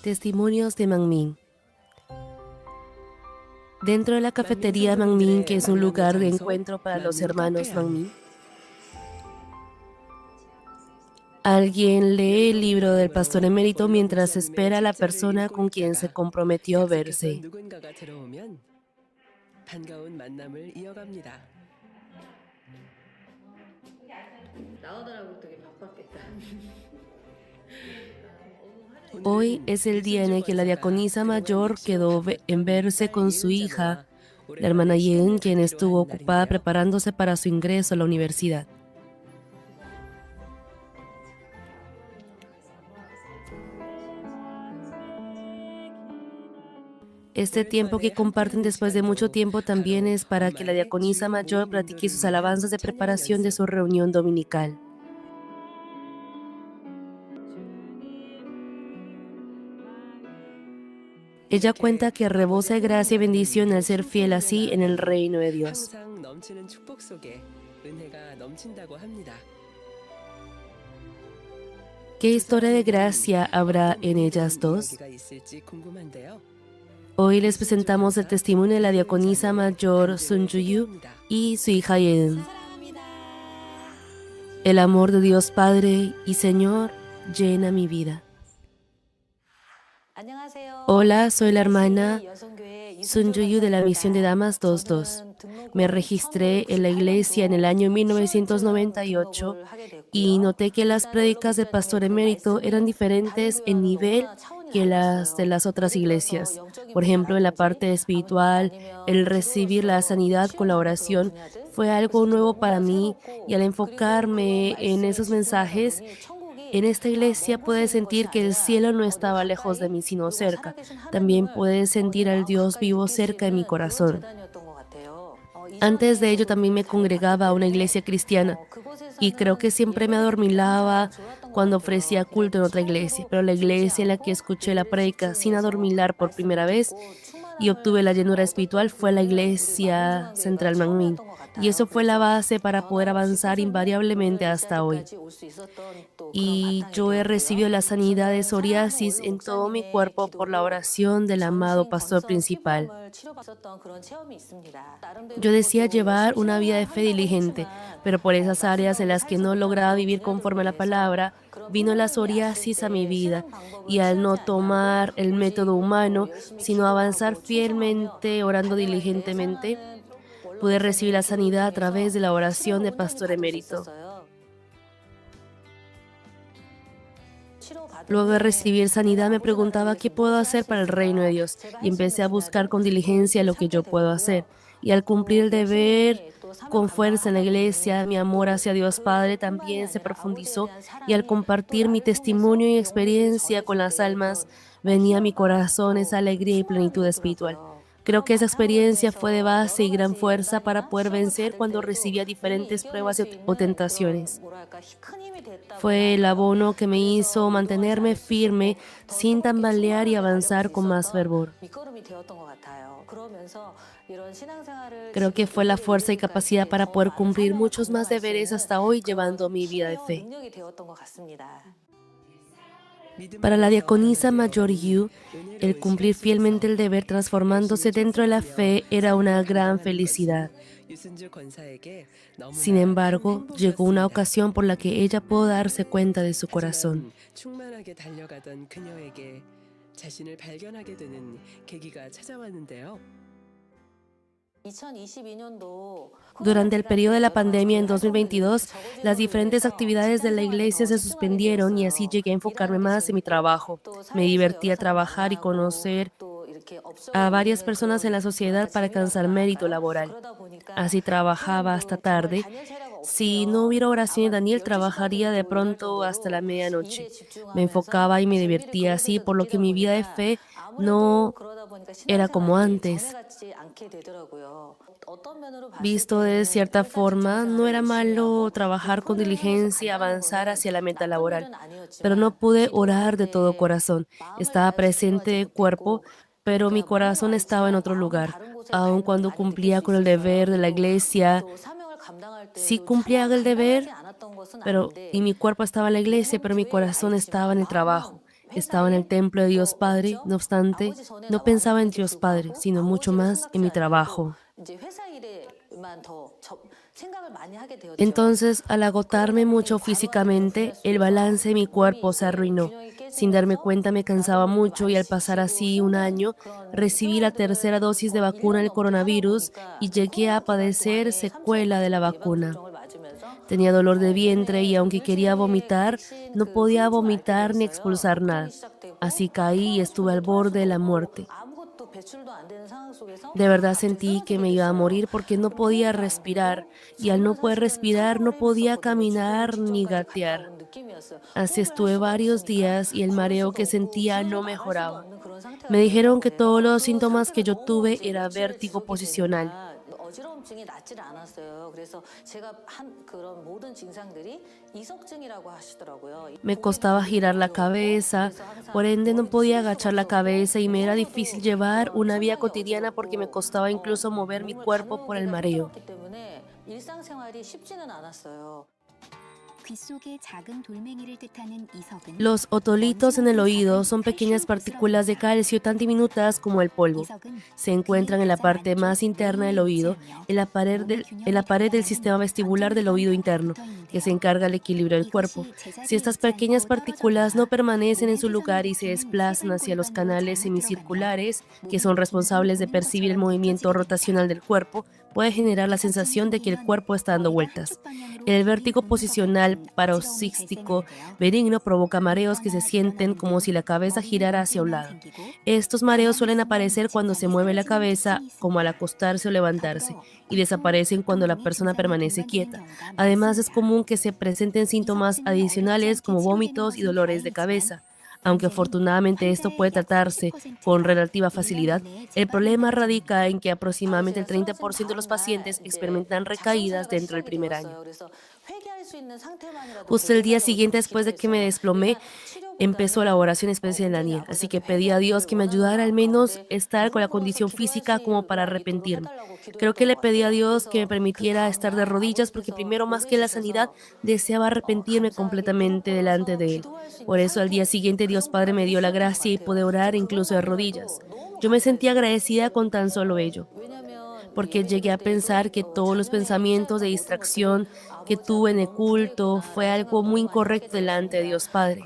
Testimonios de Mangmin. Dentro de la cafetería Mangmin, que es un lugar de encuentro para los hermanos Mangmin, alguien lee el libro del pastor emérito mientras espera a la persona con quien se comprometió a verse. Hoy es el día en el que la diaconisa mayor quedó en verse con su hija, la hermana Yen, quien estuvo ocupada preparándose para su ingreso a la universidad. Este tiempo que comparten después de mucho tiempo también es para que la diaconisa mayor practique sus alabanzas de preparación de su reunión dominical. Ella cuenta que rebosa de gracia y bendición al ser fiel así en el reino de Dios. ¿Qué historia de gracia habrá en ellas dos? Hoy les presentamos el testimonio de la diaconisa mayor Sun Ju-yu y su hija Yen. El amor de Dios Padre y Señor llena mi vida. Hola, soy la hermana Sun Ju-yu de la Misión de Damas 22. Me registré en la iglesia en el año 1998 y noté que las prédicas del pastor emérito eran diferentes en nivel que las de las otras iglesias. Por ejemplo, en la parte espiritual, el recibir la sanidad con la oración fue algo nuevo para mí, y al enfocarme en esos mensajes, en esta iglesia pude sentir que el cielo no estaba lejos de mí, sino cerca. También pude sentir al Dios vivo cerca de mi corazón. Antes de ello también me congregaba a una iglesia cristiana y creo que siempre me adormilaba cuando ofrecía culto en otra iglesia, pero la iglesia en la que escuché la prédica sin adormilar por primera vez y obtuve la llenura espiritual fue la iglesia Central Mangmin, y eso fue la base para poder avanzar invariablemente hasta hoy. Y yo he recibido la sanidad de psoriasis en todo mi cuerpo por la oración del amado pastor principal. Yo decía llevar una vida de fe diligente, pero por esas áreas en las que no lograba vivir conforme a la palabra, vino la psoriasis a mi vida, y al no tomar el método humano, sino avanzar fielmente, orando diligentemente, pude recibir la sanidad a través de la oración del pastor emérito. Luego de recibir sanidad me preguntaba qué puedo hacer para el reino de Dios, y empecé a buscar con diligencia lo que yo puedo hacer. Y al cumplir el deber con fuerza en la iglesia, mi amor hacia Dios Padre también se profundizó, y al compartir mi testimonio y experiencia con las almas, venía a mi corazón esa alegría y plenitud espiritual. Creo que esa experiencia fue de base y gran fuerza para poder vencer cuando recibía diferentes pruebas o tentaciones. Fue el abono que me hizo mantenerme firme, sin tambalear, y avanzar con más fervor. Creo que fue la fuerza y capacidad para poder cumplir muchos más deberes hasta hoy, llevando mi vida de fe. Para la diaconisa mayor Yu, el cumplir fielmente el deber transformándose dentro de la fe era una gran felicidad. Sin embargo, llegó una ocasión por la que ella pudo darse cuenta de su corazón. Durante el periodo de la pandemia en 2022, las diferentes actividades de la iglesia se suspendieron, y así llegué a enfocarme más en mi trabajo. Me divertía trabajar y conocer a varias personas en la sociedad para alcanzar mérito laboral. Así trabajaba hasta tarde. Si no hubiera oración, Daniel trabajaría de pronto hasta la medianoche. Me enfocaba y me divertía así, por lo que mi vida de fe no era como antes. Visto de cierta forma, no era malo trabajar con diligencia y avanzar hacia la meta laboral, pero no pude orar de todo corazón. Estaba presente de cuerpo, pero mi corazón estaba en otro lugar. Aun cuando cumplía con el deber de la iglesia, sí cumplía el deber, y mi cuerpo estaba en la iglesia, pero mi corazón estaba en el trabajo. Estaba en el templo de Dios Padre, no obstante, no pensaba en Dios Padre, sino mucho más en mi trabajo. Entonces, al agotarme mucho físicamente, el balance de mi cuerpo se arruinó. Sin darme cuenta me cansaba mucho y al pasar así un año, recibí la tercera dosis de vacuna del coronavirus y llegué a padecer secuela de la vacuna. Tenía dolor de vientre y aunque quería vomitar, no podía vomitar ni expulsar nada. Así caí y estuve al borde de la muerte. De verdad sentí que me iba a morir porque no podía respirar y al no poder respirar no podía caminar ni gatear. Así estuve varios días y el mareo que sentía no mejoraba. Me dijeron que todos los síntomas que yo tuve era vértigo posicional. Me costaba girar la cabeza, por ende no podía agachar la cabeza y me era difícil llevar una vida cotidiana porque me costaba incluso mover mi cuerpo por el mareo. Los otolitos en el oído son pequeñas partículas de calcio tan diminutas como el polvo. Se encuentran en la parte más interna del oído, en la pared del sistema vestibular del oído interno, que se encarga del equilibrio del cuerpo. Si estas pequeñas partículas no permanecen en su lugar y se desplazan hacia los canales semicirculares, que son responsables de percibir el movimiento rotacional del cuerpo, puede generar la sensación de que el cuerpo está dando vueltas. El vértigo posicional paroxístico benigno provoca mareos que se sienten como si la cabeza girara hacia un lado. Estos mareos suelen aparecer cuando se mueve la cabeza, como al acostarse o levantarse, y desaparecen cuando la persona permanece quieta. Además, es común que se presenten síntomas adicionales como vómitos y dolores de cabeza. Aunque afortunadamente esto puede tratarse con relativa facilidad, el problema radica en que aproximadamente el 30% de los pacientes experimentan recaídas dentro del primer año. Justo el día siguiente después de que me desplomé, empezó la oración especial de Daniel, así que pedí a Dios que me ayudara al menos estar con la condición física como para arrepentirme. Creo que le pedí a Dios que me permitiera estar de rodillas porque primero más que la sanidad deseaba arrepentirme completamente delante de Él. Por eso al día siguiente Dios Padre me dio la gracia y pude orar incluso de rodillas. Yo me sentía agradecida con tan solo ello, porque llegué a pensar que todos los pensamientos de distracción que tuve en el culto fue algo muy incorrecto delante de Dios Padre.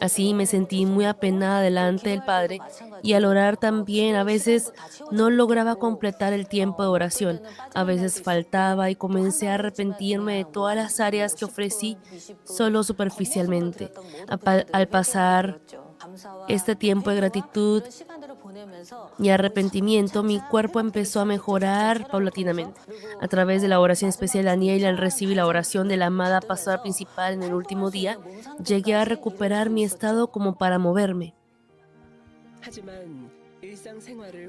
Así me sentí muy apenada delante del Padre y al orar también a veces no lograba completar el tiempo de oración. A veces faltaba y comencé a arrepentirme de todas las áreas que ofrecí solo superficialmente. Al pasar este tiempo de gratitud y arrepentimiento, mi cuerpo empezó a mejorar paulatinamente. A través de la oración especial de Daniel, al recibir la oración de la amada pastora principal en el último día, llegué a recuperar mi estado como para moverme.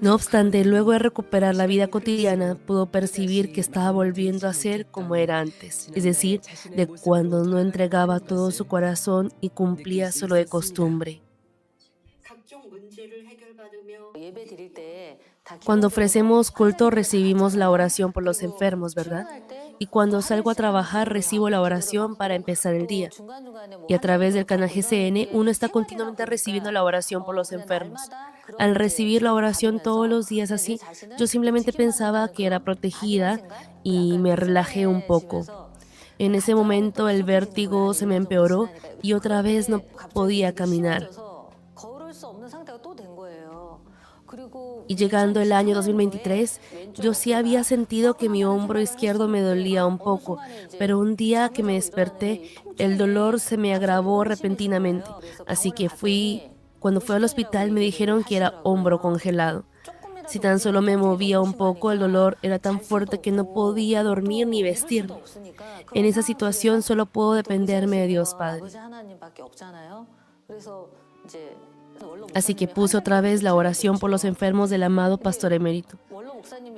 No obstante, luego de recuperar la vida cotidiana, puedo percibir que estaba volviendo a ser como era antes, es decir, de cuando no entregaba todo su corazón y cumplía solo de costumbre. Cuando ofrecemos culto, recibimos la oración por los enfermos, ¿verdad? Y cuando salgo a trabajar, recibo la oración para empezar el día. Y a través del canal GCN, uno está continuamente recibiendo la oración por los enfermos. Al recibir la oración todos los días así, yo simplemente pensaba que era protegida y me relajé un poco. En ese momento el vértigo se me empeoró y otra vez no podía caminar. Y llegando el año 2023, yo sí había sentido que mi hombro izquierdo me dolía un poco, pero un día que me desperté, el dolor se me agravó repentinamente. Así que cuando fui al hospital me dijeron que era hombro congelado. Si tan solo me movía un poco, el dolor era tan fuerte que no podía dormir ni vestirme. En esa situación solo puedo dependerme de Dios Padre. Así que puse otra vez la oración por los enfermos del amado pastor emérito.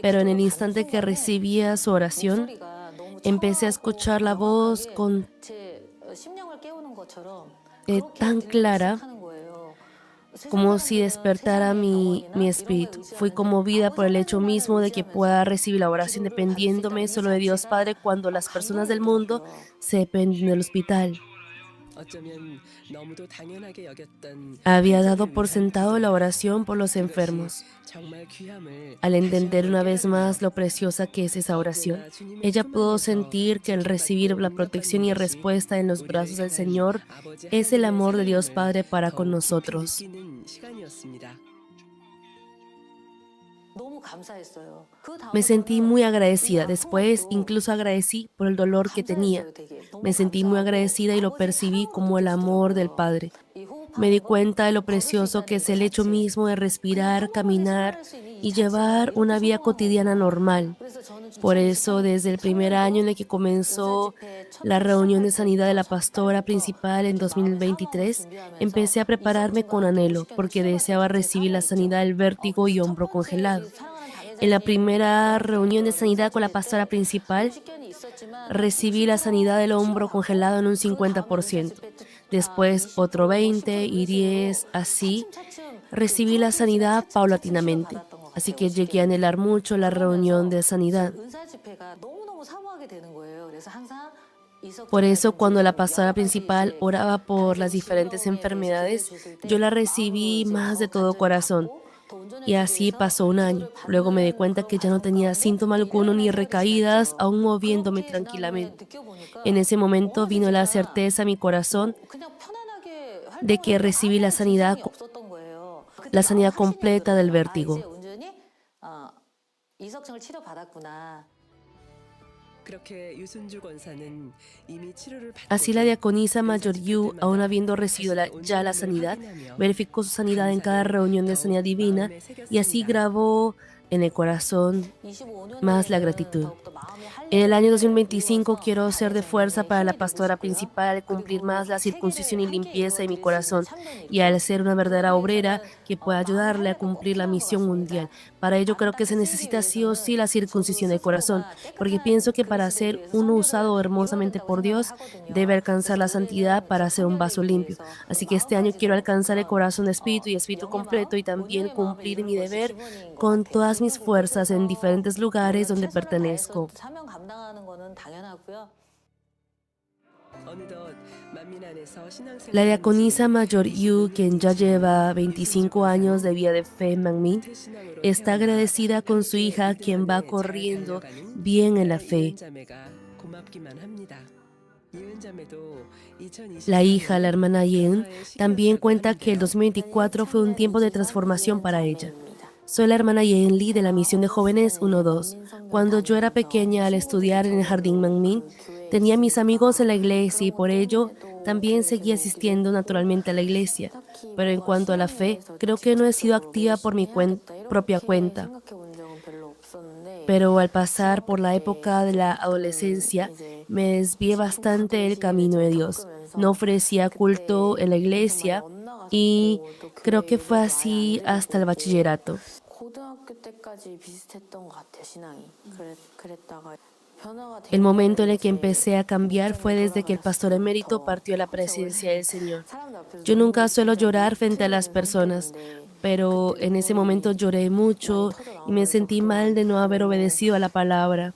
Pero en el instante que recibía su oración, empecé a escuchar la voz tan clara como si despertara mi espíritu. Fui conmovida por el hecho mismo de que pueda recibir la oración dependiéndome solo de Dios Padre cuando las personas del mundo se dependen del hospital. Había dado por sentado la oración por los enfermos. Al entender una vez más lo preciosa que es esa oración, ella pudo sentir que el recibir la protección y respuesta en los brazos del Señor es el amor de Dios Padre para con nosotros. Me sentí muy agradecida. Después, incluso agradecí por el dolor que tenía. Me sentí muy agradecida y lo percibí como el amor del Padre. Me di cuenta de lo precioso que es el hecho mismo de respirar, caminar y llevar una vida cotidiana normal. Por eso, desde el primer año en el que comenzó la reunión de sanidad de la pastora principal en 2023, empecé a prepararme con anhelo, porque deseaba recibir la sanidad del vértigo y hombro congelado. En la primera reunión de sanidad con la pastora principal, recibí la sanidad del hombro congelado en un 50%. Después otro 20 y 10, así. Recibí la sanidad paulatinamente. Así que llegué a anhelar mucho la reunión de sanidad. Por eso, cuando la pastora principal oraba por las diferentes enfermedades, yo la recibí más de todo corazón. Y así pasó un año. Luego me di cuenta que ya no tenía síntoma alguno ni recaídas, aún moviéndome tranquilamente. En ese momento vino la certeza a mi corazón de que recibí la sanidad completa del vértigo. Así la diaconisa Mayor Yu, aún habiendo recibido ya la sanidad, verificó su sanidad en cada reunión de sanidad divina y así grabó en el corazón más la gratitud. En el año 2025 quiero ser de fuerza para la pastora principal, cumplir más la circuncisión y limpieza de mi corazón y al ser una verdadera obrera que pueda ayudarle a cumplir la misión mundial. Para ello creo que se necesita sí o sí la circuncisión del corazón, porque pienso que para ser uno usado hermosamente por Dios debe alcanzar la santidad para ser un vaso limpio. Así que este año quiero alcanzar el corazón de espíritu y espíritu completo y también cumplir mi deber con todas mis fuerzas en diferentes lugares donde pertenezco. La diaconisa Mayor Yu, quien ya lleva 25 años de vida de fe en Manmin, está agradecida con su hija, quien va corriendo bien en la fe. La hija, la hermana Yeun, también cuenta que el 2024 fue un tiempo de transformación para ella. Soy la hermana Yen Lee de la misión de jóvenes 1-2. Cuando yo era pequeña, al estudiar en el jardín Manmin, tenía mis amigos en la iglesia y por ello también seguí asistiendo naturalmente a la iglesia. Pero en cuanto a la fe, creo que no he sido activa por mi propia cuenta. Pero al pasar por la época de la adolescencia, me desvié bastante del camino de Dios. No ofrecía culto en la iglesia y creo que fue así hasta el bachillerato. El momento en el que empecé a cambiar fue desde que el pastor emérito partió a la presencia del Señor. Yo nunca suelo llorar frente a las personas, pero en ese momento lloré mucho y me sentí mal de no haber obedecido a la palabra.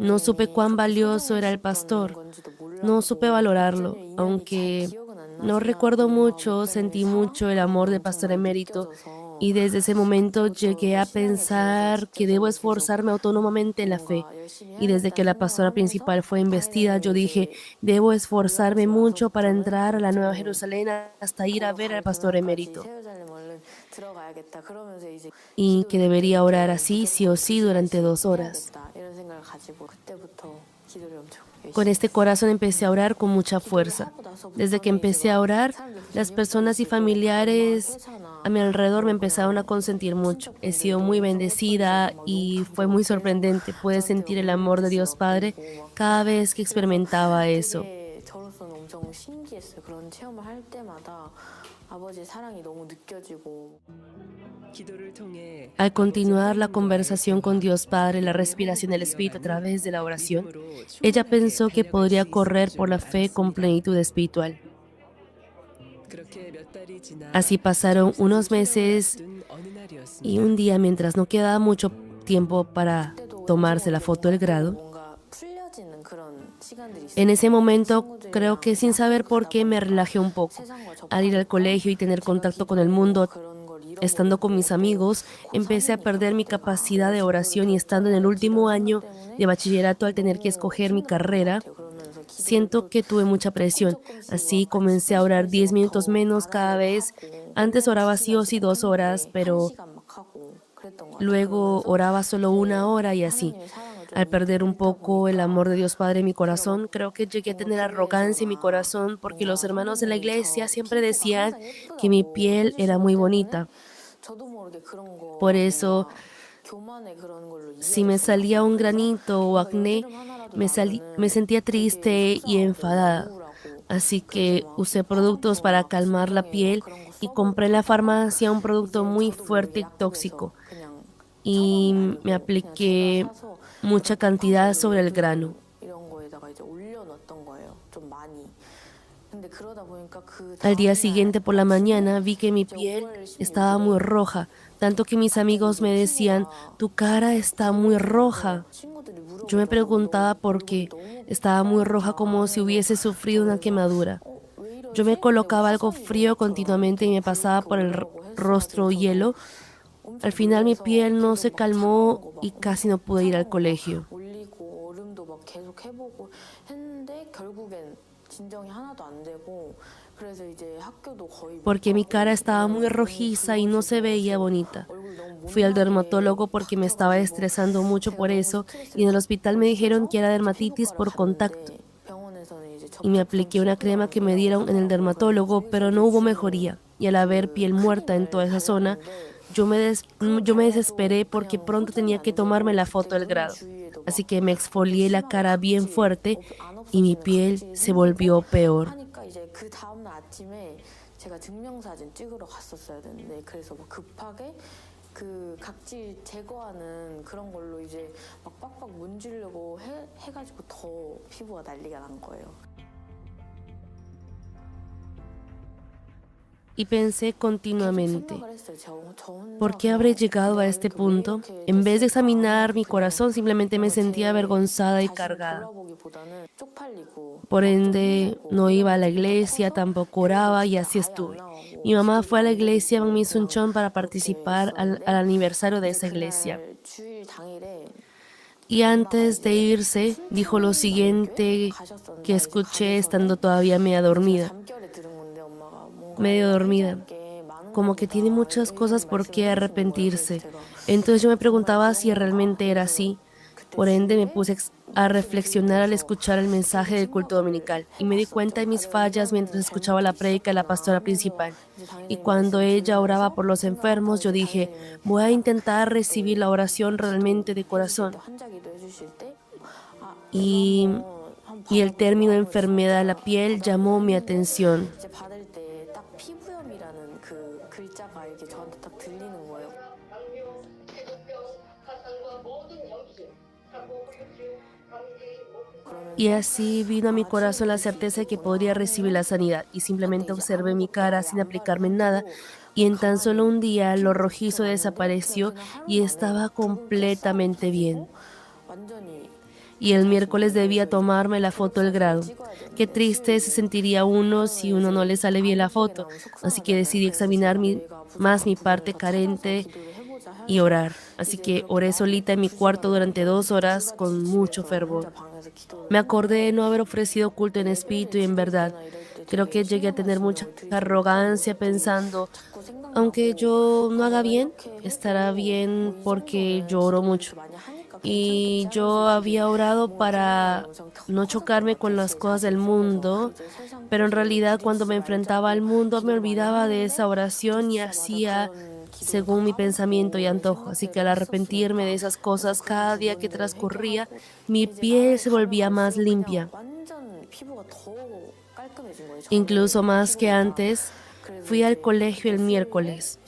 No supe cuán valioso era el pastor, no supe valorarlo, aunque no recuerdo mucho, sentí mucho el amor del pastor emérito y desde ese momento llegué a pensar que debo esforzarme autónomamente en la fe. Y desde que la pastora principal fue investida, yo dije, debo esforzarme mucho para entrar a la Nueva Jerusalén hasta ir a ver al pastor emérito. Y que debería orar así, sí o sí, durante 2 horas. Con este corazón empecé a orar con mucha fuerza. Desde que empecé a orar, las personas y familiares a mi alrededor me empezaron a consentir mucho. He sido muy bendecida y fue muy sorprendente. Pude sentir el amor de Dios Padre cada vez que experimentaba eso. Al continuar la conversación con Dios Padre, la respiración del Espíritu a través de la oración, ella pensó que podría correr por la fe con plenitud espiritual. Así pasaron unos meses y un día, mientras no quedaba mucho tiempo para tomarse la foto del grado, En ese momento, creo que sin saber por qué, me relajé un poco. Al ir al colegio y tener contacto con el mundo, estando con mis amigos, empecé a perder mi capacidad de oración y estando en el último año de bachillerato, al tener que escoger mi carrera, siento que tuve mucha presión. Así comencé a orar 10 minutos menos cada vez. Antes oraba sí o sí 2 horas, pero luego oraba solo 1 hora y así. Al perder un poco el amor de Dios Padre en mi corazón, creo que llegué a tener arrogancia en mi corazón porque los hermanos de la iglesia siempre decían que mi piel era muy bonita. Por eso, si me salía un granito o acné, me sentía triste y enfadada. Así que usé productos para calmar la piel y compré en la farmacia un producto muy fuerte y tóxico y me apliqué mucha cantidad sobre el grano. Al día siguiente por la mañana vi que mi piel estaba muy roja, tanto que mis amigos me decían, tu cara está muy roja. Yo me preguntaba por qué. Estaba muy roja como si hubiese sufrido una quemadura. Yo me colocaba algo frío continuamente y me pasaba por el rostro hielo. Al final mi piel no se calmó y casi no pude ir al colegio. Porque mi cara estaba muy rojiza y no se veía bonita. Fui al dermatólogo porque me estaba estresando mucho por eso y en el hospital me dijeron que era dermatitis por contacto. Y me apliqué una crema que me dieron en el dermatólogo, pero no hubo mejoría. Y al haber piel muerta en toda esa zona, yo me desesperé porque pronto tenía que tomarme la foto del grado. Así que me exfolié la cara bien fuerte y mi piel se volvió peor. Y pensé continuamente, ¿por qué habré llegado a este punto? En vez de examinar mi corazón, simplemente me sentía avergonzada y cargada. Por ende, no iba a la iglesia, tampoco oraba y así estuve. Mi mamá fue a la iglesia en Misunchon para participar al aniversario de esa iglesia. Y antes de irse, dijo lo siguiente que escuché estando todavía medio dormida, como que tiene muchas cosas por qué arrepentirse. Entonces yo me preguntaba si realmente era así. Por ende me puse a reflexionar al escuchar el mensaje del culto dominical y me di cuenta de mis fallas mientras escuchaba la prédica de la pastora principal. Y cuando ella oraba por los enfermos, yo dije, voy a intentar recibir la oración realmente de corazón. Y, y el término enfermedad de la piel llamó mi atención. Y así vino a mi corazón la certeza de que podría recibir la sanidad y simplemente observé mi cara sin aplicarme nada y en tan solo un día lo rojizo desapareció y estaba completamente bien. Y el miércoles debía tomarme la foto del grado. Qué triste se sentiría uno si uno no le sale bien la foto, así que decidí examinar más mi parte carente y orar. Así que oré solita en mi cuarto durante 2 horas con mucho fervor. Me acordé de no haber ofrecido culto en espíritu y en verdad. Creo que llegué a tener mucha arrogancia pensando, aunque yo no haga bien, estará bien porque yo oro mucho. Y yo había orado para no chocarme con las cosas del mundo, pero en realidad cuando me enfrentaba al mundo me olvidaba de esa oración y hacía según mi pensamiento y antojo. Así que al arrepentirme de esas cosas cada día que transcurría, mi piel se volvía más limpia. Incluso más que antes, fui al colegio el miércoles.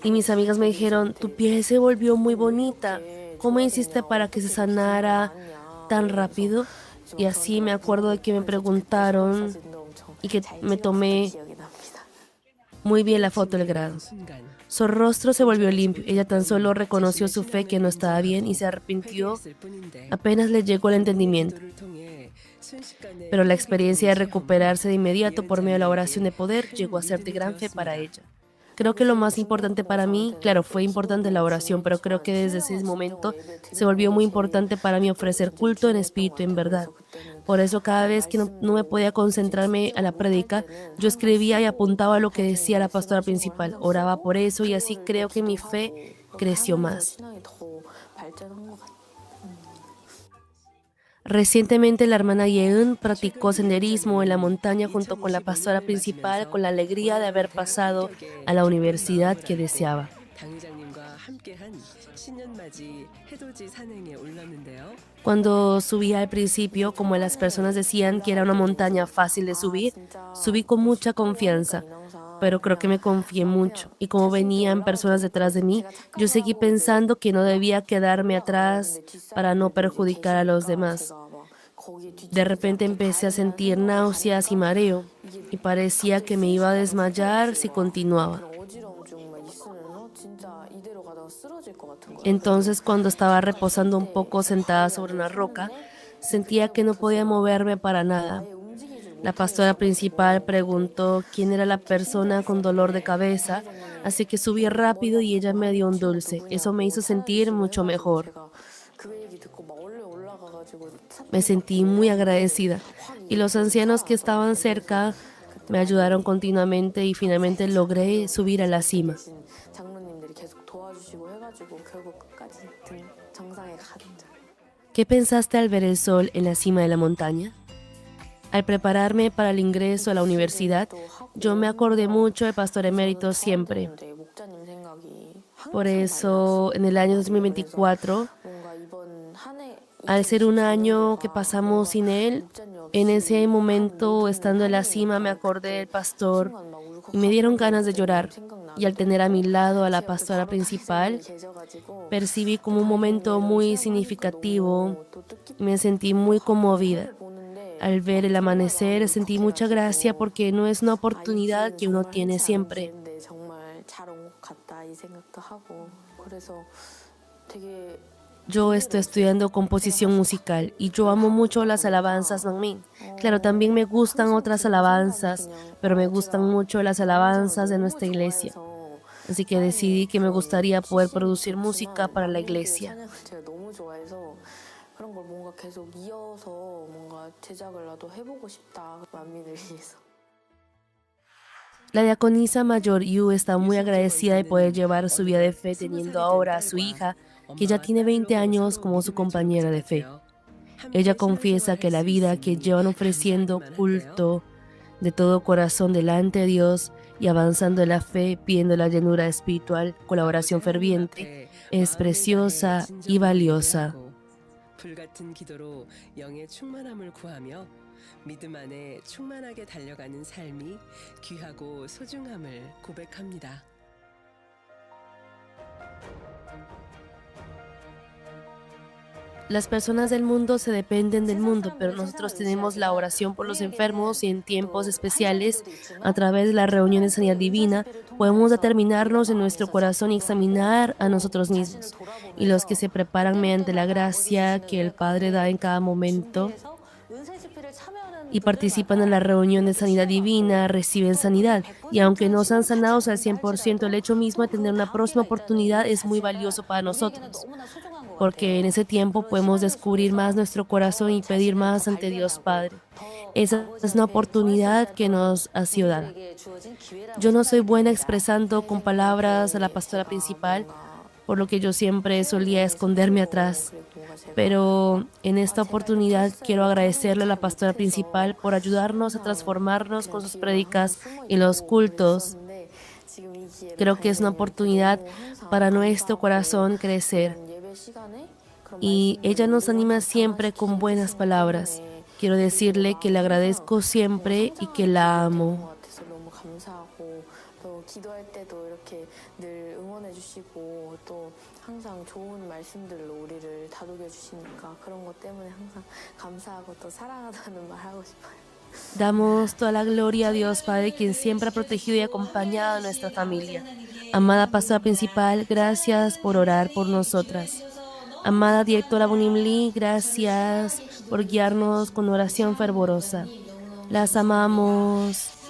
Y mis amigas me dijeron, tu piel se volvió muy bonita. ¿Cómo hiciste para que se sanara tan rápido? Y así me acuerdo de que me preguntaron y que me tomé muy bien la foto del grado. Su rostro se volvió limpio. Ella tan solo reconoció su fe que no estaba bien y se arrepintió apenas le llegó el entendimiento. Pero la experiencia de recuperarse de inmediato por medio de la oración de poder llegó a ser de gran fe para ella. Creo que lo más importante para mí, claro, fue importante la oración, pero creo que desde ese momento se volvió muy importante para mí ofrecer culto en espíritu y en verdad. Por eso cada vez que no me podía concentrarme a la prédica, yo escribía y apuntaba lo que decía la pastora principal, oraba por eso y así creo que mi fe creció más. Recientemente la hermana Yeun practicó senderismo en la montaña junto con la pastora principal con la alegría de haber pasado a la universidad que deseaba. Cuando subí al principio, como las personas decían que era una montaña fácil de subir, subí con mucha confianza, pero creo que me confié mucho y como venían personas detrás de mí, yo seguí pensando que no debía quedarme atrás para no perjudicar a los demás. De repente empecé a sentir náuseas y mareo y parecía que me iba a desmayar si continuaba. Entonces, cuando estaba reposando un poco sentada sobre una roca, sentía que no podía moverme para nada. La pastora principal preguntó quién era la persona con dolor de cabeza, así que subí rápido y ella me dio un dulce. Eso me hizo sentir mucho mejor. Me sentí muy agradecida y los ancianos que estaban cerca me ayudaron continuamente y finalmente logré subir a la cima. ¿Qué pensaste al ver el sol en la cima de la montaña? Al prepararme para el ingreso a la universidad, yo me acordé mucho del pastor emérito siempre. Por eso, en el año 2024, al ser un año que pasamos sin él, en ese momento, estando en la cima, me acordé del pastor y me dieron ganas de llorar. Y al tener a mi lado a la pastora principal, percibí como un momento muy significativo y me sentí muy conmovida. Al ver el amanecer, sentí mucha gracia porque no es una oportunidad que uno tiene siempre. Yo estoy estudiando composición musical y yo amo mucho las alabanzas Manmin. Claro, también me gustan otras alabanzas, pero me gustan mucho las alabanzas de nuestra iglesia. Así que decidí que me gustaría poder producir música para la iglesia. La diaconisa mayor Yu está muy agradecida de poder llevar su vida de fe teniendo ahora a su hija, que ya tiene 20 años, como su compañera de fe. Ella confiesa que la vida que llevan ofreciendo culto de todo corazón delante de Dios y avanzando en la fe, pidiendo la llenura espiritual, colaboración ferviente, es preciosa y valiosa. 믿음 안에 충만하게 달려가는 삶이 귀하고 소중함을 고백합니다. Las personas del mundo se dependen del mundo, pero nosotros tenemos la oración por los enfermos y en tiempos especiales, a través de las reuniones de sanidad divina, podemos determinarnos en nuestro corazón y examinar a nosotros mismos. Y los que se preparan mediante la gracia que el Padre da en cada momento y participan en la reunión de sanidad divina, reciben sanidad. Y aunque no sean sanados al 100%, el hecho mismo de tener una próxima oportunidad es muy valioso para nosotros. Porque en ese tiempo podemos descubrir más nuestro corazón y pedir más ante Dios Padre. Esa es una oportunidad que nos ha sido dada. Yo no soy buena expresando con palabras a la pastora principal, por lo que yo siempre solía esconderme atrás. Pero en esta oportunidad quiero agradecerle a la pastora principal por ayudarnos a transformarnos con sus prédicas y los cultos. Creo que es una oportunidad para nuestro corazón crecer. Y ella nos anima siempre con buenas palabras. Quiero decirle que le agradezco siempre y que la amo. Damos toda la gloria a Dios Padre, quien siempre ha protegido y acompañado a nuestra familia. Amada pastora principal, gracias por orar por nosotras. Amada directora Bunim Lee, gracias por guiarnos con oración fervorosa. Las amamos.